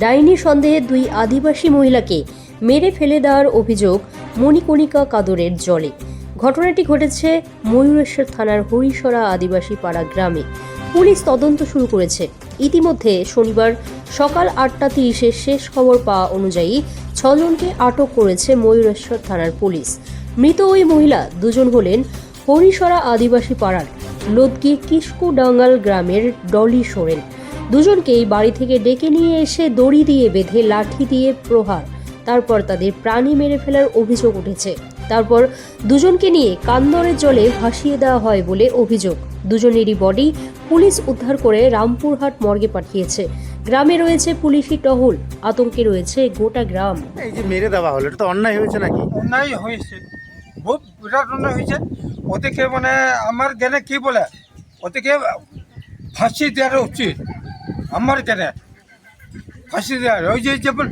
ডাইনি সন্দেহে দুই আদিবাসী মহিলাকে মেরে ফেলে দেওয়ার অভিযোগ মণিকণিকা কাদরের জলে। ঘটনাটি ঘটেছে ময়ূরেশ্বর থানার হরিশরা আদিবাসী পাড়া গ্রামে। পুলিশ তদন্ত শুরু করেছে। ইতিমধ্যে শনিবার সকাল 8:30 শেষ খবর পাওয়া অনুযায়ী 6 জনকে আটক করেছে ময়ূরেশ্বর থানার পুলিশ। মৃত ওই মহিলা দুজন হলেন হরিশরা আদিবাসী পাড়ার লোদগি কিস্কুডাঙ্গাল গ্রামের ডলি সোরেন। দুজনকেই বাড়ি থেকে ডেকে নিয়ে এসে দড়ি দিয়ে বেঁধে লাঠি দিয়ে প্রহার, তারপর তাদের প্রাণী মেরে ফেলার অভিযোগ উঠেছে। তারপর দুজনকে নিয়ে কান্দরের জলে ভাসিয়ে দেওয়া হয় বলে অভিযোগ। দুজনেরই বডি পুলিশ উদ্ধার করে রামপুরহাট মর্গে পাঠিয়েছে। গ্রামে রয়েছে পুলিশি টহল, আতঙ্কে রয়েছে গোটা গ্রাম। এই যে মেরে দেওয়া হলো, এটা তো অন্যায় হয়েছে নাকি? অন্যায় হয়েছে, বহুত বিরাট অন্যায় হয়েছে। ওদেরকে মানে আমার জ্ঞানে কি বলে, ওদেরকে ফাঁসি দেওয়া উচিত। আমার জ্ঞানে ফাঁসি দেওয়ার ওই যে যেমন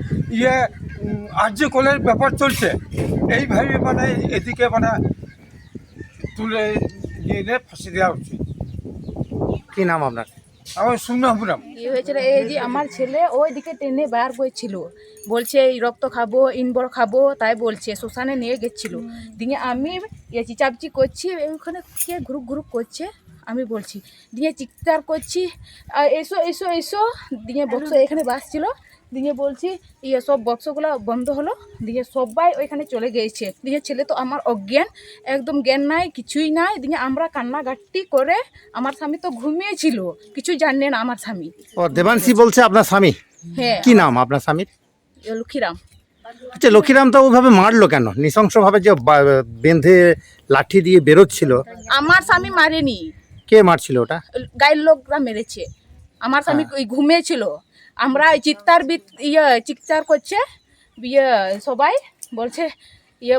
আর্য কলের ব্যাপার চলছে, এইভাবে মানে এদিকে মানে তুলে নিয়ে ফাঁসি দেওয়া উচিত। কি নাম আপনার? আমার শুনলাম কি হয়েছিল, এই যে আমার ছেলে ওইদিকে টেনে বার করছিল, বলছে এই রক্ত খাবো, ইনবর খাবো, তাই বলছে শ্মশানে নিয়ে গেছিল। দিয়ে আমি চিচাপচি করছি, ওখানে কে গ্রুপ গ্রুপ করছে, আমি বলছি, দিয়ে চিৎকার করছি এসো এসো এসো। দিয়ে বক্স এখানে বাসছিল, দিয়ে বলছি সব বক্সগুলো বন্ধ হলো, দিয়ে সবাই ওইখানে চলে গিয়েছে। দিয়ে ছেলে তো আমার অজ্ঞান, একদম জ্ঞান নাই, কিছুই নাই। দিয়ে আমরা কান্নাকাটি করে, আমার স্বামী তো ঘুমিয়েছিল, কিছু জানে না আমার স্বামী। ও দেবাংশী বলছে আপনার স্বামী? হ্যাঁ, কি নাম আপনার স্বামীর? লক্ষ্মীরাম। আচ্ছা, লক্ষ্মীরাম তো ওইভাবে মারলো কেন? নৃশংসভাবে যে বেঁধে লাঠি দিয়ে বেরোচ্ছিল। আমার স্বামী মারেনি, কে মারছিল ওটা? গায়ের লোকরা মেরেছে। আমার স্বামী ওই ঘুমিয়েছিল, আমরা চিৎকার করছে, সবাই বলছে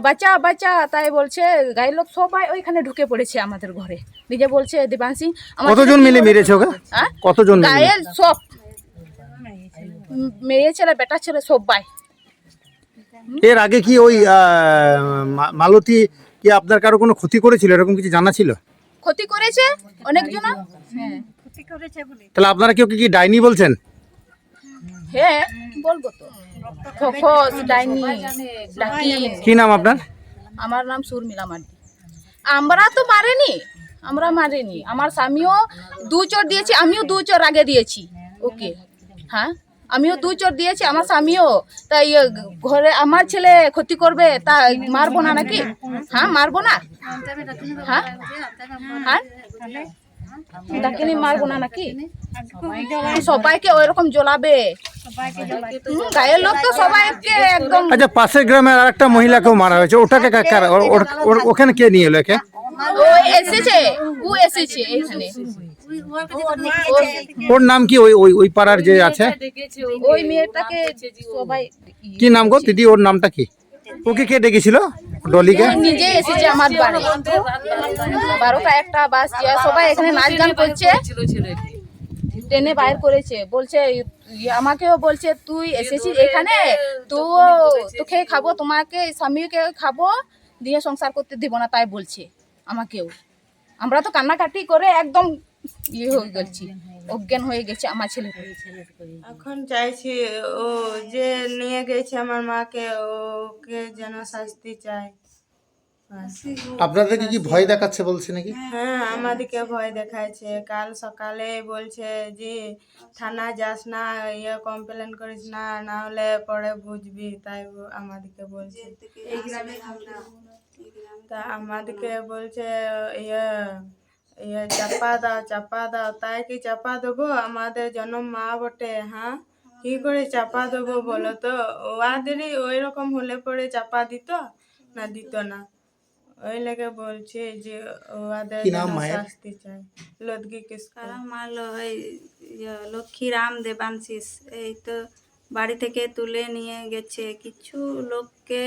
বাচ্চা বাচ্চা, তাই বলছে গায়ের লোক সবাই ওইখানে ঢুকে পড়েছে আমাদের ঘরে। নিজে বলছে দেবাংশী কতজন মিলে মেরেছে ওকে? কতজন মিলে? গায়ের সব মেয়ে ছেলে বেটা ছেলে সবাই। এর আগে কি ওই মালতী কি আপনার কারো কোনো ক্ষতি করেছিল, এরকম কিছু জানা ছিল? ক্ষতি করেছে অনেকজন। হ্যাঁ তাহলে আপনারা কেউ কি ডাইনি বলছেন? হ্যাঁ বলবো তো, খোখস, ডাইনি, ডাকিন। কি নাম আপনার? আমার নাম সুরমিলা মান্ডি। আমরা তো মারেনি, আমরা মারেনি। আমার স্বামীও 2 চোর দিয়েছি, আমিও 2 চোর আগে দিয়েছি ওকে। হ্যাঁ, আমিও 2 চোর দিয়েছি, আমার স্বামীও। তাই ঘরে আমার ছেলে ক্ষতি করবে, তা মারবো না নাকি? হ্যাঁ মারবো না? হ্যাঁ হ্যাঁ ডাকিনি মারবো না নাকি? সবাইকে ওইরকম জ্বলাবে, গায়ের লোক তো সবাইকে একদম। আচ্ছা, পাশের গ্রামের আরেকটা মহিলাকেও মারা হয়েছে, ওটাকে ওখানে কে নিয়ে এলো একে? ও এসেছে এখানে। ওর নাম কি? ওই ওই ওই পাড়ার যে আছে ওই মেয়েটাকে সবাই কি নাম গো দিদি? ওর নামটা কি? ওকে কে ডেকেছিল? ডলিকে? নিজে এসেছে আমার বাড়ি। 12টা 1টা বাজছে, সবাই এখানে নাচ গান করছে, টেনে বাইর করেছে। বলছে আমাকেও বলছে তুই এসেছিস এখানে, তোকে খাবো, তোমাকে স্বামীকে খাবো, দিয়ে সংসার করতে দিব না, তাই বলছে আমাকেও। আমরা তো কান্নাকাটি করে একদম হয়ে গেছি, অজ্ঞান হয়ে গেছে আমার ছেলে। এখন চাইছি ও যে নিয়ে গেছে আমার মাকে, ওকে যেন শাস্তি চাই। আপনাদেরকে কি ভয় দেখাচ্ছে বলছে নাকি? হ্যাঁ, আমাদেরকে ভয় দেখাচ্ছে। কাল সকালে বলছে যে থানা যাস না, কমপ্লেন করিস না, না হলে পরে বুঝবি, তাই আমাদেরকে বলছে। তা আমাদেরকে বলছে চাপা দাও, তাই কি চাপা দেবো? আমাদের জন্ম মা বটে। হ্যাঁ, কি করে চাপা দেবো বলো তো? ওদেরই ওই রকম হলে পরে চাপা দিত না। ওই লেগে বলছে যে ওদের শাস্তি চাই। লোদগি কারা মারলো? ওই লক্ষ্মীরাম দেবাংশিস। এই তো বাড়ি থেকে তুলে নিয়ে গেছে, কিছু লোককে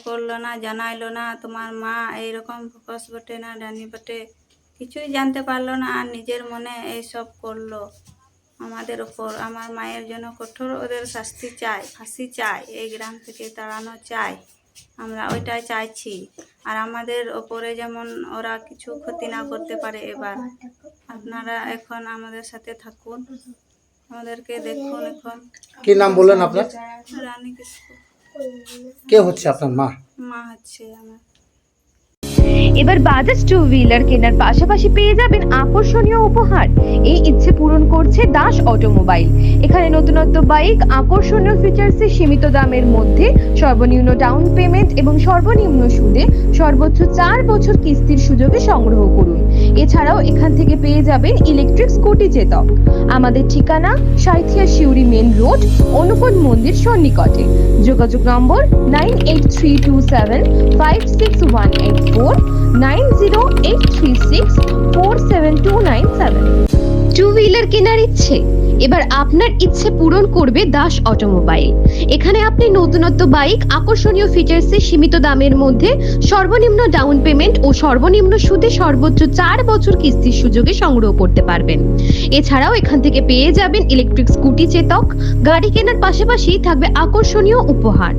করলো না, জানাইলো না। তোমার মা এইরকম ফোকাস বটে না, ডানি বটে, কিছুই জানতে পারলো না, আর নিজের মনে এইসব করলো আমাদের ওপর। আমার মায়ের জন্য কঠোর ওদের শাস্তি চাই, ফাঁসি চাই, এই গ্রাম থেকে তাড়ানো চাই, আমরা ওইটাই চাইছি। আর আমাদের ওপরে যেমন ওরা কিছু ক্ষতি না করতে পারে। এবার আপনারা এখন আমাদের সাথে থাকুন, আমাদেরকে দেখুন এখন। কি নাম বললেন আপনার? রানী কিসকু কে হচ্ছে আপনার মা? মা হচ্ছে আমার। এবার বাজাজ টু হুইলার কেনার পাশাপাশি পেয়ে যাবেন আকর্ষণীয় উপহার। এই ইচ্ছে পূরণ করছে দাস অটোমোবাইল। এখানে নতুনত্ব বাইক, আকর্ষণীয় ফিচার্সে সীমিত দামের মধ্যে সর্বনিম্ন ডাউন পেমেন্ট এবং সর্বনিম্ন সুদে সর্বোচ্চ 4 বছর কিস্তির সুযোগে সংগ্রহ করুন। এছাড়াও এখান থেকে পেয়ে যাবেন ইলেকট্রিক স্কুটি চেতক। আমাদের ঠিকানা সাঁইথিয়া শিউরি মেন রোড, অনুকূল মন্দির সন্নিকটে। যোগাযোগ নম্বর 9832756184, 9083647297। টু হুইলার কেনার ইচ্ছে? এবার আপনার ইচ্ছে পূরণ করবে দাস অটোমোবাইল। এখানে আপনি নতুনত্ব বাইক, আকর্ষণীয় ফিচার্সে সীমিত দামের মধ্যে সর্বনিম্ন ডাউন পেমেন্ট ও সর্বনিম্ন সুদে সর্বোচ্চ 4 বছর কিস্তির সুযোগে সংগ্রহ করতে পারবেন। এছাড়াও এখান থেকে পেয়ে যাবেন ইলেকট্রিক স্কুটি চেতক। গাড়ি কেনার পাশাপাশি থাকবে আকর্ষণীয় উপহার।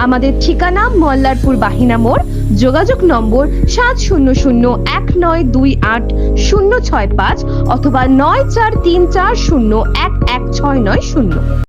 আমাদের ঠিকানা মল্লারপুর বাহিনা মোড়। যোগাযোগ নম্বর 7001928065 অথবা 9434011690।